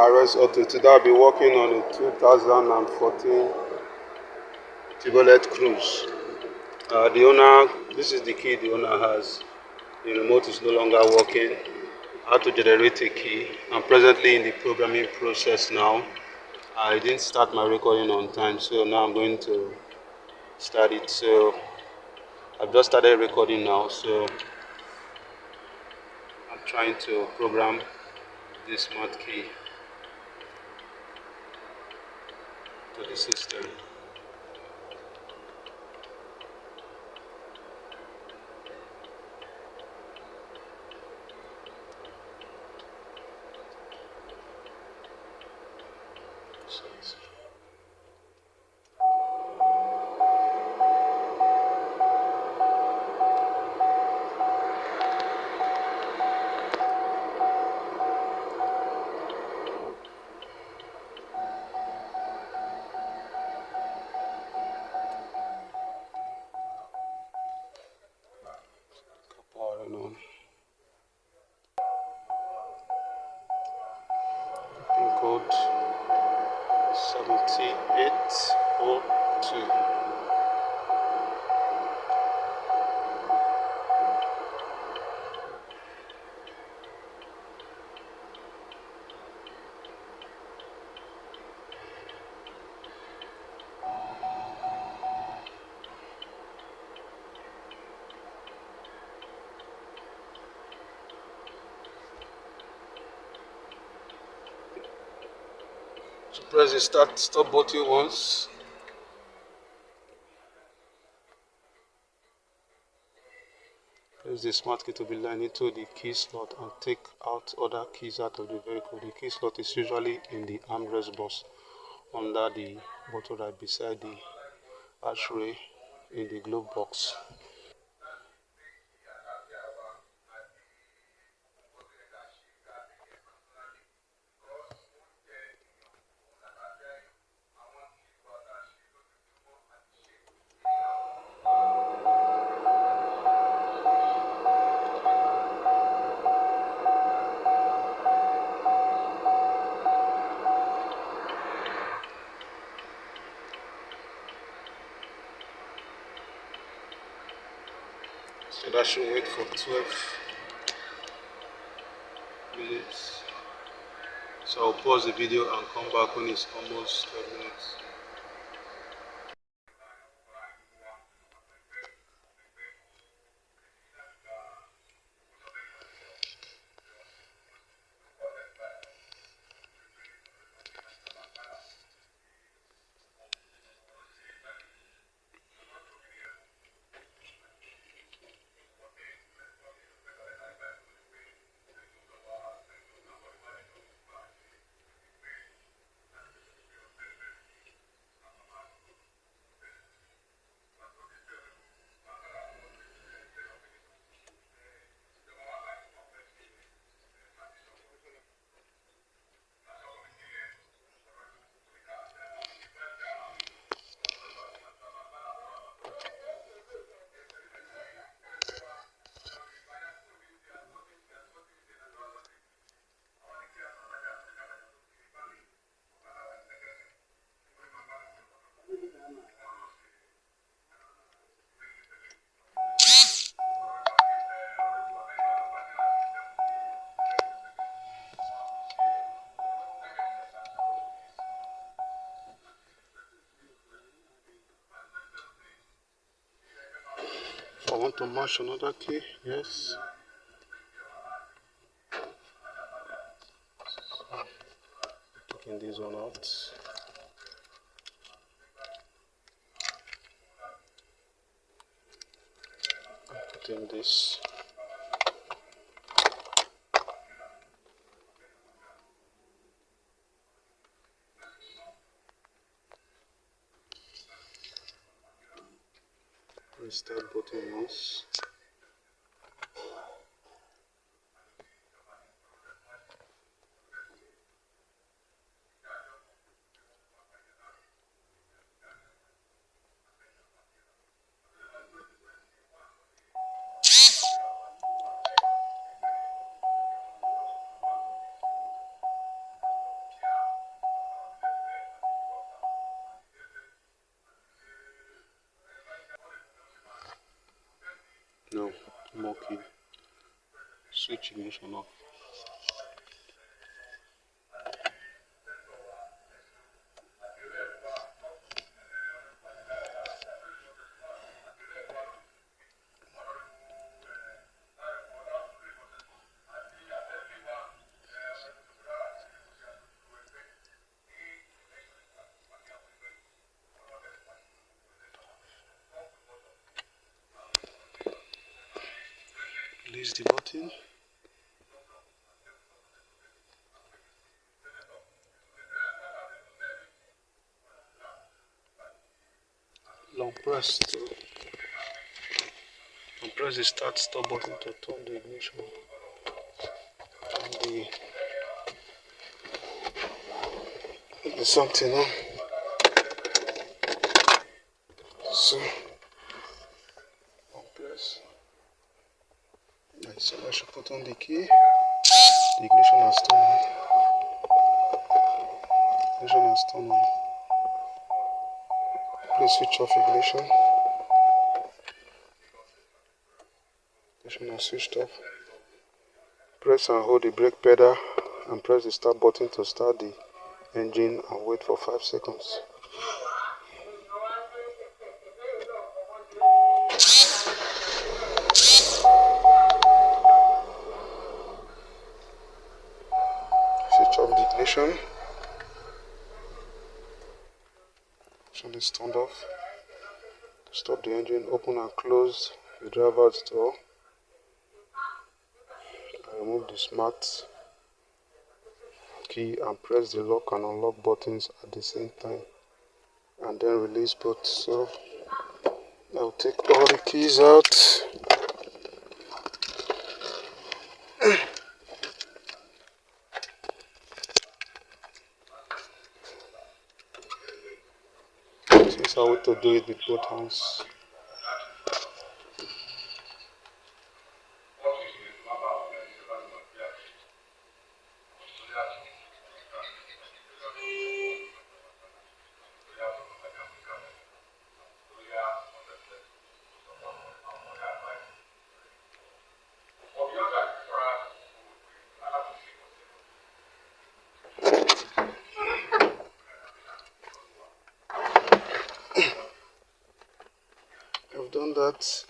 RS Auto. Today I'll be working on a 2014 Chevrolet Cruze. The owner, this is the key the owner has. The remote is no longer working. I had to generate a key. I'm presently in the programming process now. I didn't start my recording on time, so now I'm going to start it. So I've just started recording now, so I'm trying to program this smart key to the system. Powering on. Pin code 7802. So press the stop button once. Press the smart key to be lined into the key slot and take out other keys out of the vehicle. The key slot is usually in the armrest box under the bottle right beside the ashtray in the glove box. So that should wait for 12 minutes. So I'll pause the video and come back when it's almost 12 minutes. If I want to mash another key, yes. Taking this one out. Putting this. Restart button once. No, more key. Switch ignition off. Release the button. Long press the start stop button to turn the ignition. And the something on. So long press. Right, so I should put on the key. The ignition has turned on. Ignition has turned on. Please switch off ignition. Ignition has switched off. Press and hold the brake pedal and press the start button to start the engine and wait for 5 seconds. Switch off the ignition. Ignition is turned off. To stop the engine, open and close the driver's door. Remove the smart key and press the lock and unlock buttons at the same time, and then release both. So I'll take all the keys out. This is how to do it with both hands. I've done that.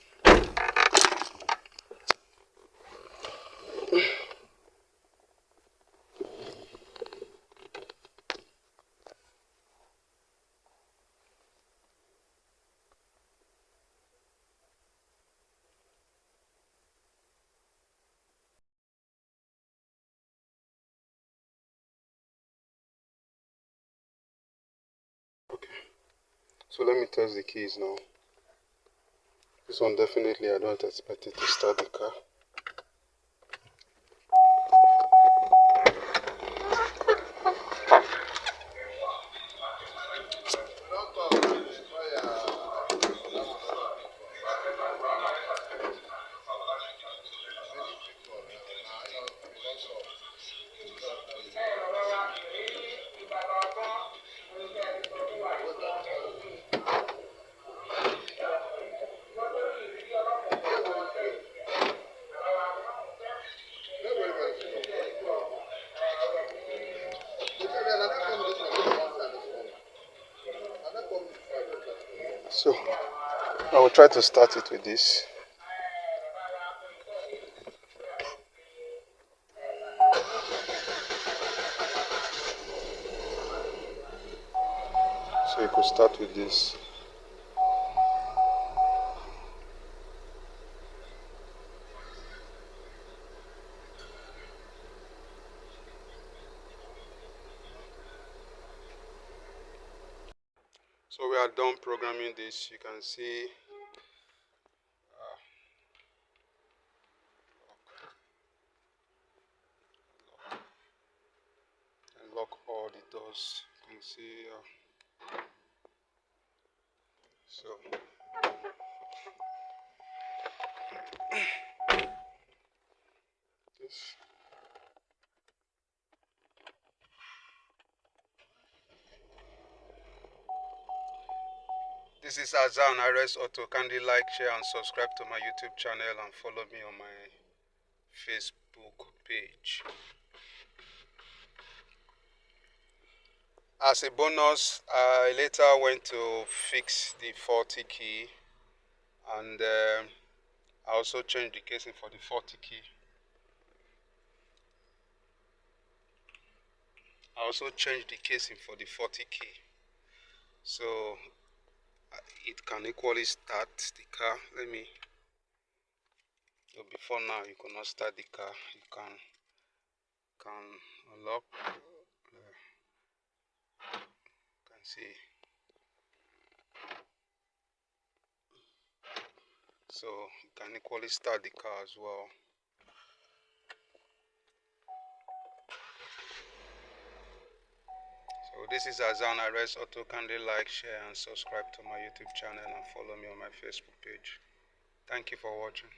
Okay, so let me test the keys now. This one definitely I don't expect it to start the car. So I will try to start it with this. So you could start with this. So we are done programming this. You can see and lock all the doors. You can see so This is Azan RS Auto. Kindly like, share and subscribe to my YouTube channel and follow me on my Facebook page. As a bonus, I later went to fix the faulty key, and I also changed the casing for the faulty key. So it can equally start the car. Before now you cannot start the car. You can unlock. You can see. So you can equally start the car as well. So this is Azan RS Auto. Kindly like, share and subscribe to my YouTube channel and follow me on my Facebook page. Thank you for watching.